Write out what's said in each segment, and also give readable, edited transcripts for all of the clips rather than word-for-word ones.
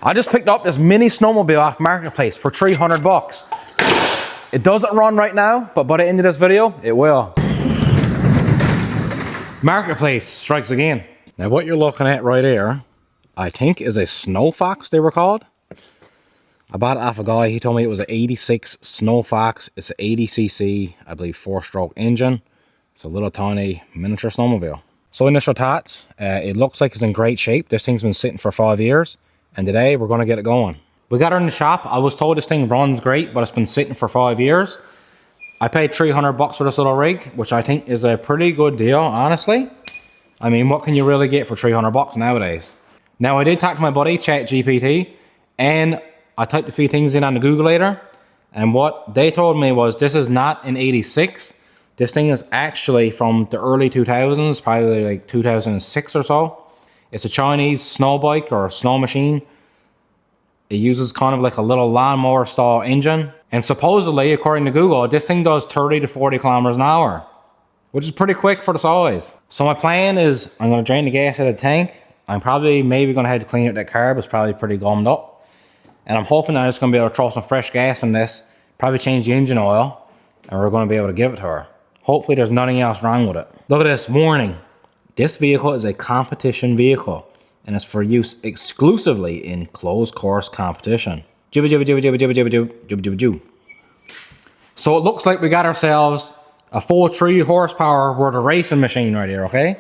I just picked up this mini snowmobile off Marketplace for 300 bucks. It doesn't run right now, but by the end of this video, it will. Marketplace strikes again. Now what you're looking at right here, I think is a Snow Fox, they were called. I bought it off a guy, he told me it was an 86 Snow Fox. It's an 80cc, I believe 4-stroke engine. It's a little tiny miniature snowmobile. So initial thoughts, it looks like it's in great shape. This thing's been sitting for 5 years. And today we're gonna get it going. We got her in the shop. I was told this thing runs great, but it's been sitting for 5 years. I paid 300 bucks for this little rig, which I think is a pretty good deal, honestly. I mean, what can you really get for 300 bucks nowadays? Now, I did talk to my buddy, ChatGPT, and I typed a few things in on the Googleator, and what they told me was this is not an 86. This thing is actually from the early 2000s, probably like 2006 or so. It's a Chinese snow bike or snow machine. It uses kind of like a little lawnmower style engine. And supposedly, according to Google, this thing does 30 to 40 kilometers an hour, which is pretty quick for the size. So my plan is I'm gonna drain the gas out of the tank. I'm probably maybe gonna have to clean out that carb. It's probably pretty gummed up. And I'm hoping that I'm just gonna be able to throw some fresh gas in this, probably change the engine oil, and we're gonna be able to give it to her. Hopefully there's nothing else wrong with it. Look at this, warning. This vehicle is a competition vehicle and it's for use exclusively in closed course competition. So it looks like we got ourselves a full 3 horsepower worth of racing machine right here, okay?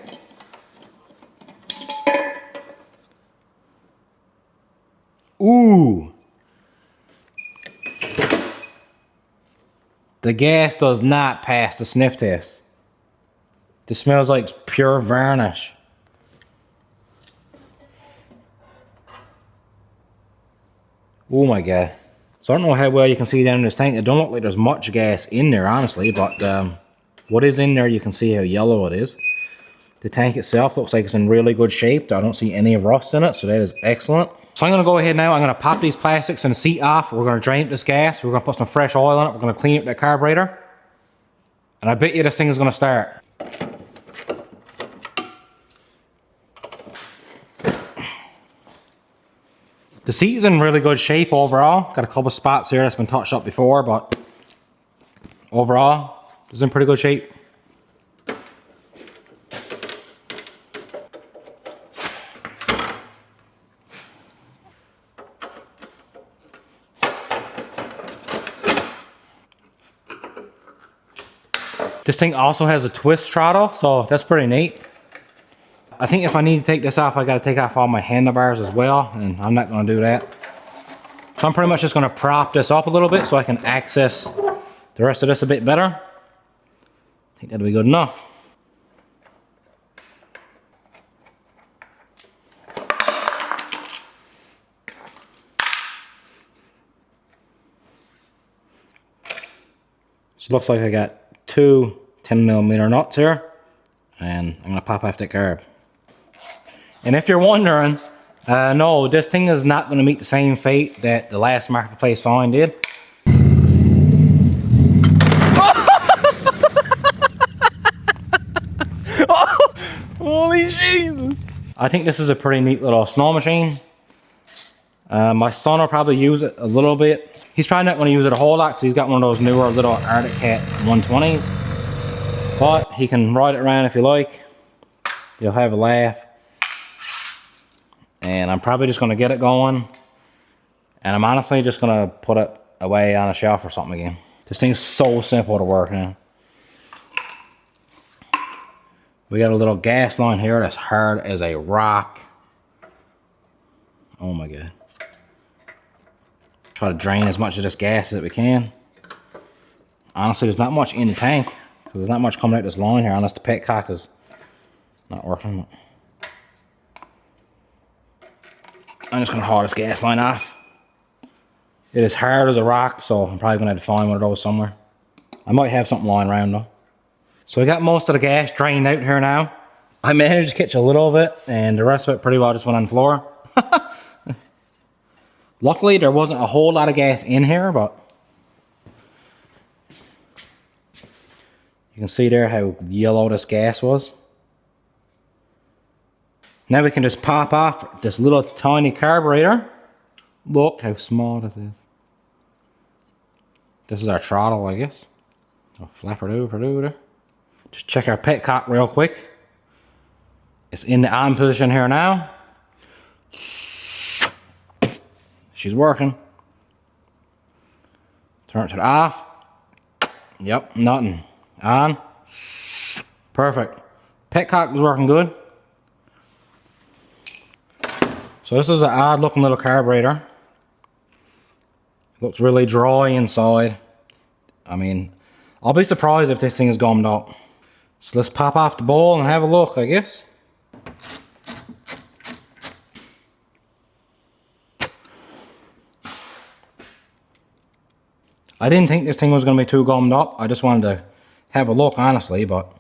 Ooh. The gas does not pass the sniff test. This smells like pure varnish. Oh my god. So I don't know how well you can see down in this tank. It don't look like there's much gas in there, honestly, but what is in there, you can see how yellow it is. The tank itself looks like it's in really good shape. I don't see any rust in it, so that is excellent. So I'm gonna go ahead now, I'm gonna pop these plastics and the seat off. We're gonna drain this gas. We're gonna put some fresh oil in it. We're gonna clean up that carburetor. And I bet you this thing is gonna start. The seat is in really good shape overall. Got a couple spots here that's been touched up before, but overall, it's in pretty good shape. This thing also has a twist throttle, so that's pretty neat. I think if I need to take this off, I gotta take off all my handlebars as well, and I'm not gonna do that. So I'm pretty much just gonna prop this up a little bit so I can access the rest of this a bit better. I think that'll be good enough. So it looks like I got 2 10mm nuts here, and I'm gonna pop off that carb. And if you're wondering, no, this thing is not gonna meet the same fate that the last Marketplace find did. Holy Jesus! I think this is a pretty neat little snow machine. My son will probably use it a little bit. He's probably not going to use it a whole lot because he's got one of those newer little Arctic Cat 120s. But he can ride it around if you like. You'll have a laugh. And I'm probably just going to get it going. And I'm honestly just going to put it away on a shelf or something again. This thing's so simple to work now. We got a little gas line here that's hard as a rock. Oh my god. Try to drain as much of this gas as we can. Honestly, there's not much in the tank because there's not much coming out this line here unless the petcock is not working. I'm just gonna haul this gas line off. It is hard as a rock, so I'm probably gonna have to find one of those somewhere. I might have something lying around though. So we got most of the gas drained out here now. I managed to catch a little of it, and the rest of it pretty well just went on the floor. Luckily, there wasn't a whole lot of gas in here, but you can see there how yellow this gas was. Now we can just pop off this little tiny carburetor. Look how small this is. This is our throttle, I guess. Oh, flapper-doo. Just check our petcock real quick. It's in the on position here now. She's working. Turn it to the off. Yep, nothing. On. Perfect. Petcock was working good. So this is an odd looking little carburetor. Looks really dry inside. I mean, I'll be surprised if this thing is gummed up. So let's pop off the bowl and have a look, I guess. I didn't think this thing was going to be too gummed up. I just wanted to have a look, honestly, but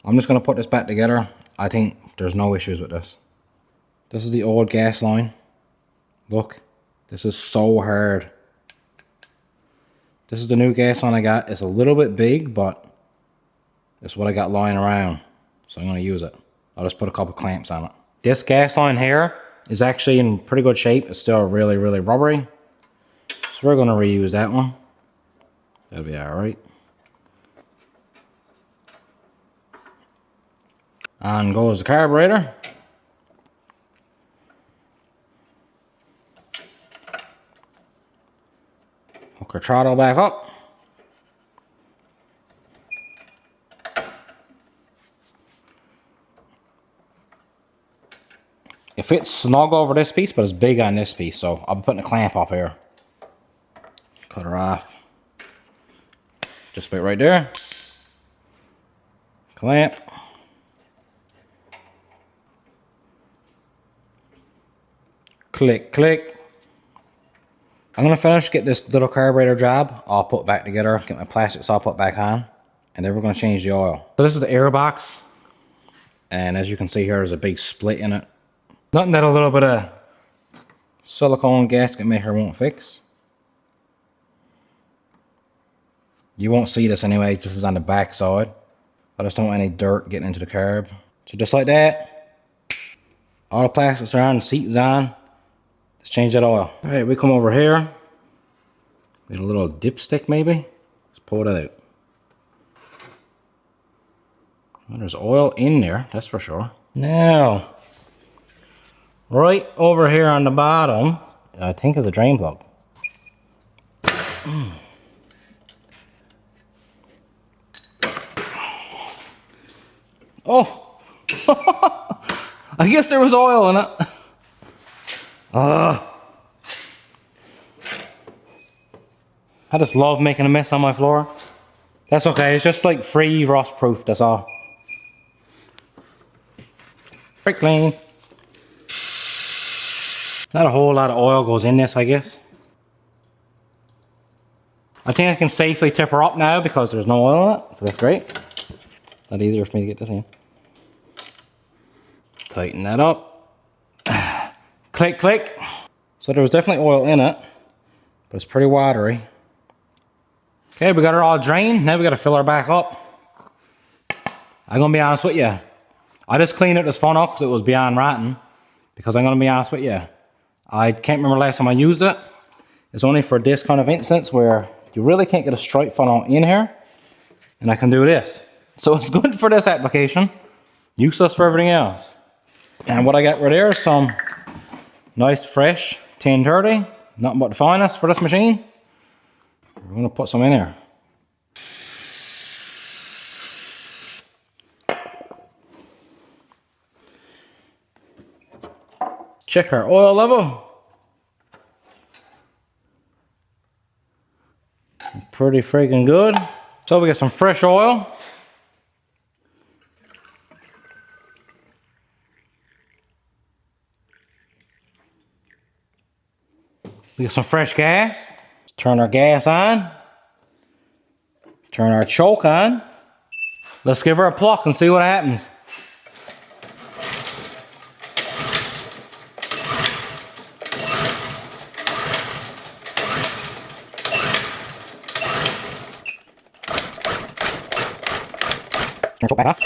I'm just going to put this back together. I think there's no issues with this. This is the old gas line. Look, this is so hard. This is the new gas line I got. It's a little bit big, but it's what I got lying around. So I'm going to use it. I'll just put a couple clamps on it. This gas line here is actually in pretty good shape. It's still really, really rubbery. So we're going to reuse that one. That'll be alright. On goes the carburetor. Hook our throttle back up. It fits snug over this piece, but it's big on this piece, so I'll be putting a clamp up here. Cut her off. Just about right there. Clamp. Click, click. I'm gonna finish, get this little carburetor job all put back together, get my plastics all put back on, and then we're gonna change the oil. So this is the air box, and as you can see here, there's a big split in it. Nothing that a little bit of silicone gasket maker won't fix. You won't see this anyway, this is on the back side. I just don't want any dirt getting into the carb. So just like that, all the plastics are on, the seat is on. Let's change that oil. All right, we come over here. Get a little dipstick maybe. Let's pull that out. Well, there's oil in there, that's for sure. Now, right over here on the bottom, I think is a drain plug. Oh! I guess there was oil in it. I just love making a mess on my floor. That's okay, it's just like free rust proof, that's all. Pretty clean. Not a whole lot of oil goes in this, I guess. I think I can safely tip her up now because there's no oil in it, so that's great. It's not easier for me to get this in. Tighten that up. Click, click. So there was definitely oil in it, but it's pretty watery. Okay, we got her all drained. Now we got to fill her back up. I'm gonna be honest with you. I just cleaned out this funnel because it was beyond rotten. Because I'm gonna be honest with you, I can't remember last time I used it. It's only for this kind of instance where you really can't get a straight funnel in here, and I can do this. So it's good for this application, useless for everything else. And what I got right there is some nice fresh 1030, nothing but the finest for this machine. We're gonna put some in here. Check our oil level. Pretty freaking good. So we got some fresh oil. We got some fresh gas. Let's turn our gas on. Turn our choke on. Let's give her a pluck and see what happens. Turn the choke back off.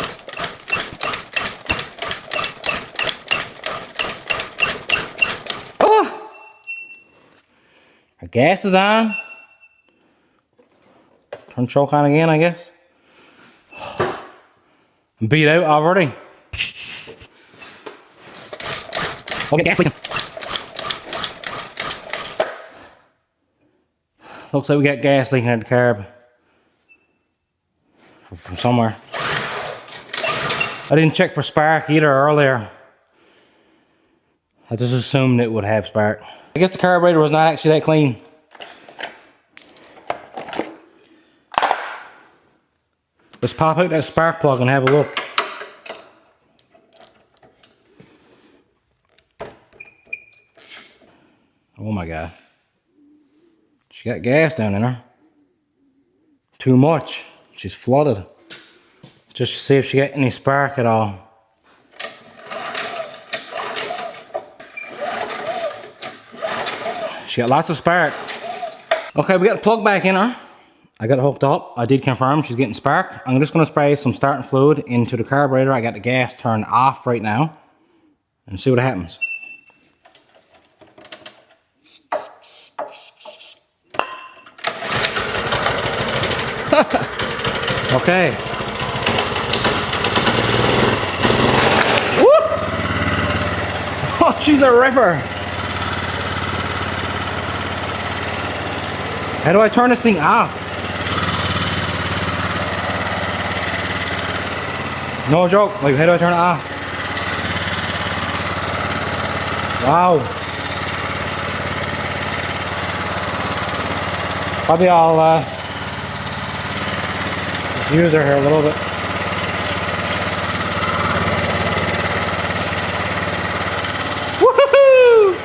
Our gas is on. Turn choke on again, I guess. I'm beat out already. Oh, gas leaking. Looks like we got gas leaking at the carb. From somewhere. I didn't check for spark either earlier. I just assumed it would have spark. I guess the carburetor was not actually that clean. Let's pop out that spark plug and have a look. Oh my God. She got gas down in her. Too much. She's flooded. Just to see if she got any spark at all. She got lots of spark. Okay, we got the plug back in her. I got it hooked up. I did confirm she's getting spark. I'm just going to spray some starting fluid into the carburetor. I got the gas turned off right now. And see what happens. Okay. Woo! Oh, she's a ripper. How do I turn this thing off? No joke, like how do I turn it off? Wow. Probably I'll just use her here a little bit. Woohoo!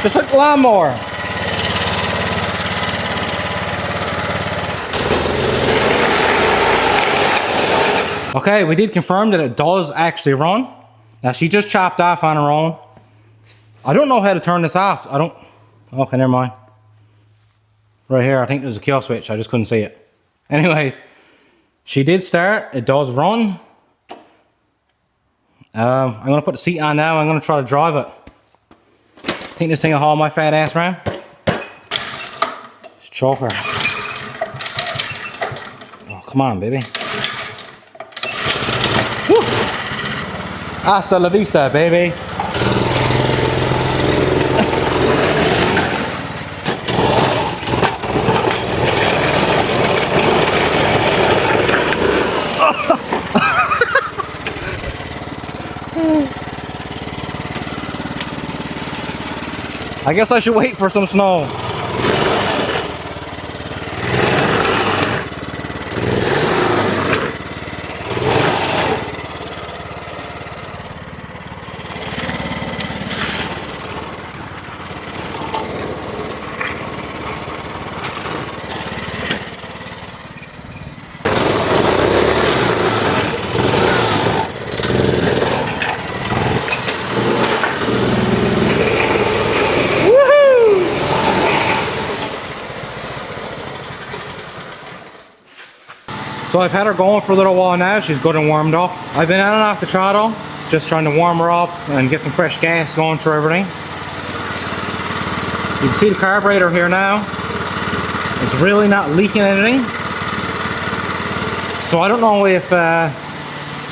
Just like the lawnmower. Okay, we did confirm that it does actually run. Now she just chopped off on her own. I don't know how to turn this off. Okay, never mind. Right here, I think there's a kill switch. I just couldn't see it. Anyways, she did start. It does run. I'm gonna put the seat on now. I'm gonna try to drive it. Think this thing will haul my fat ass around. Just choke her. Oh, come on, baby. Woo! Hasta la vista, baby. I guess I should wait for some snow. So I've had her going for a little while now. She's good and warmed up. I've been on and off the throttle, just trying to warm her up and get some fresh gas going through everything. You can see the carburetor here now. It's really not leaking anything. So I don't know if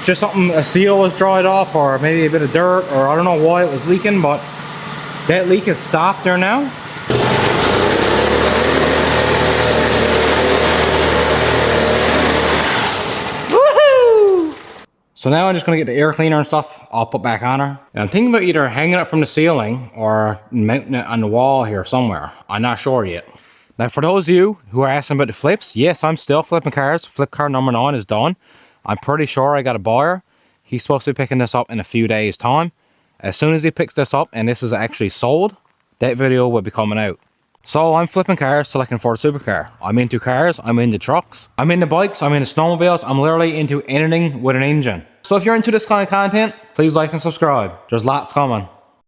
just something, a seal was dried off, or maybe a bit of dirt, or I don't know why it was leaking, but that leak has stopped there now. So now I'm just going to get the air cleaner and stuff all put back on her. And I'm thinking about either hanging it from the ceiling or mounting it on the wall here somewhere. I'm not sure yet. Now for those of you who are asking about the flips, yes, I'm still flipping cars. Flip car number 9 is done. I'm pretty sure I got a buyer. He's supposed to be picking this up in a few days' time. As soon as he picks this up and this is actually sold, that video will be coming out. So I'm flipping cars till I can afford a supercar. I'm into cars, I'm into trucks, I'm into bikes, I'm into snowmobiles, I'm literally into anything with an engine. So if you're into this kind of content, please like and subscribe. There's lots coming.